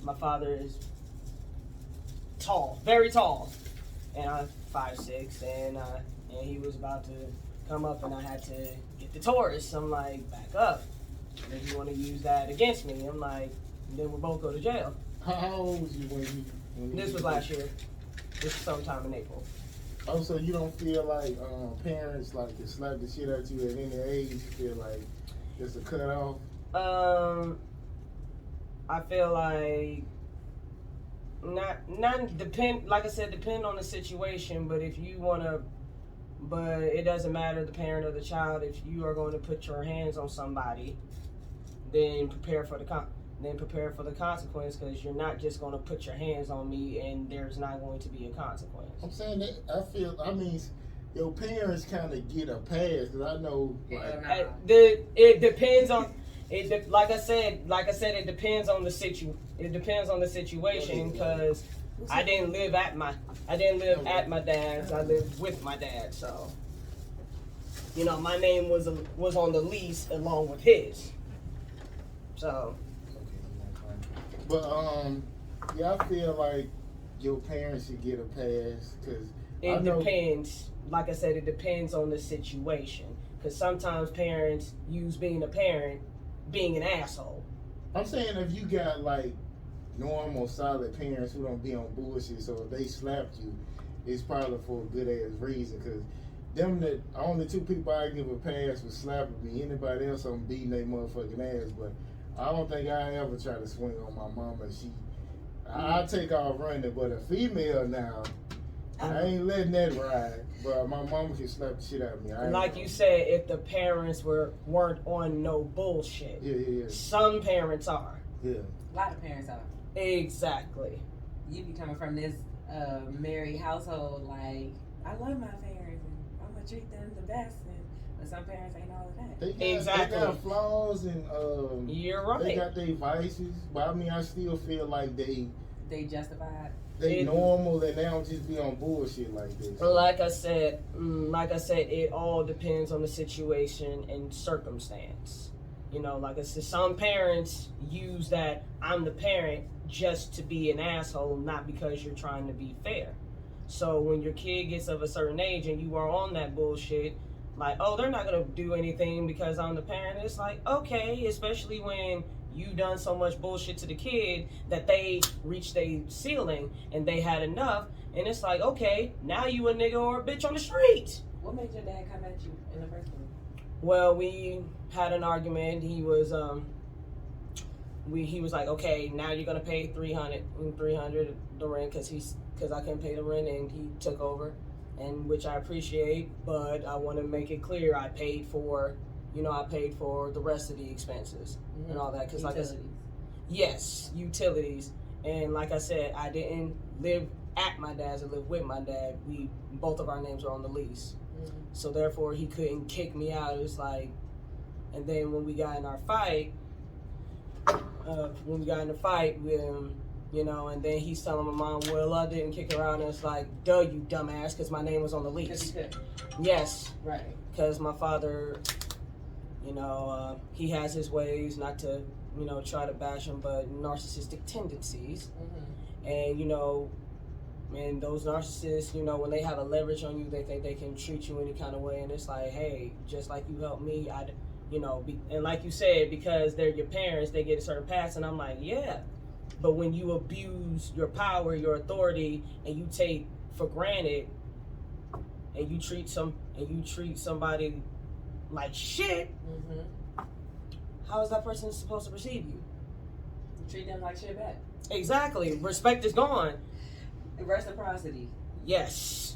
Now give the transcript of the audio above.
my father is tall, very tall, and I'm 5'6", and he was about to come up, and I had to get the Taurus. I'm like, back up. And if you want to use that against me, I'm like, then we'll both go to jail. How old was you when you This was last year. This was sometime in April. Oh, so you don't feel like parents like can slap the shit out you at any age? You feel like it's a cutoff? I feel like not depend. Like I said, depend on the situation. But if you wanna, but it doesn't matter the parent or the child. If you are going to put your hands on somebody, then prepare for the consequence, because you're not just going to put your hands on me and there's not going to be a consequence. I'm saying that I mean, your parents kind of get a pass, because I know like it depends on it. Like I said, it depends on the situation, because I didn't live at my dad's. I lived with my dad, so my name was on the lease along with his. So. But yeah, I feel like your parents should get a pass, because it depends. Like I said, it depends on the situation, because sometimes parents use being a parent, being an asshole. I'm saying if you got like normal, solid parents who don't be on bullshit, so if they slapped you, it's probably for a good ass reason. Because them the only two people I give a pass for slapping me. Anybody else I'm beating their motherfucking ass, but I don't think I ever try to swing on my mama. I take off running, but a female now, I ain't letting that ride. But my mama can slap the shit out of me. Like you said, if the parents weren't on no bullshit. Yeah. Some parents are. Yeah. A lot of parents are. Exactly. You be coming from this married household, like, I love my parents and I'm gonna treat them the best. But some parents ain't all of that. They got flaws, and you're right. They got their vices, but I mean, I still feel like they justified. They normal, and they don't just be on bullshit like this. Like I said, it all depends on the situation and circumstance. Like I said, some parents use that I'm the parent just to be an asshole, not because you're trying to be fair. So when your kid gets of a certain age and you are on that bullshit, like, oh, they're not going to do anything because I'm the parent. It's like, okay, especially when you done so much bullshit to the kid that they reached a ceiling and they had enough. And it's like, okay, now you a nigga or a bitch on the street. What made your dad come at you in the first place? Well, we had an argument. He was like, okay, now you're going to pay $300 the rent because I couldn't pay the rent, and he took over. And which I appreciate, but I want to make it clear I paid for the rest of the expenses and all that. Because like I said, yes, utilities. And like I said, I didn't live at my dad's. I lived with my dad. Both of our names are on the lease. Mm-hmm. So therefore, he couldn't kick me out. It was like, and then when we got in our fight, with him, and then he's telling my mom, well, I didn't kick her out, and it's like, duh, you dumbass, because my name was on the lease. Yes. Right. Because my father, he has his ways, not to, try to bash him, but narcissistic tendencies. Mm-hmm. And those narcissists, when they have a leverage on you, they think they can treat you any kind of way, and it's like, hey, just like you helped me, and like you said, because they're your parents, they get a certain pass, and I'm like, yeah. But when you abuse your power, your authority, and you take for granted, and you treat somebody like shit, mm-hmm. How is that person supposed to perceive you? You treat them like shit back. Exactly. Respect is gone. Reciprocity. Yes.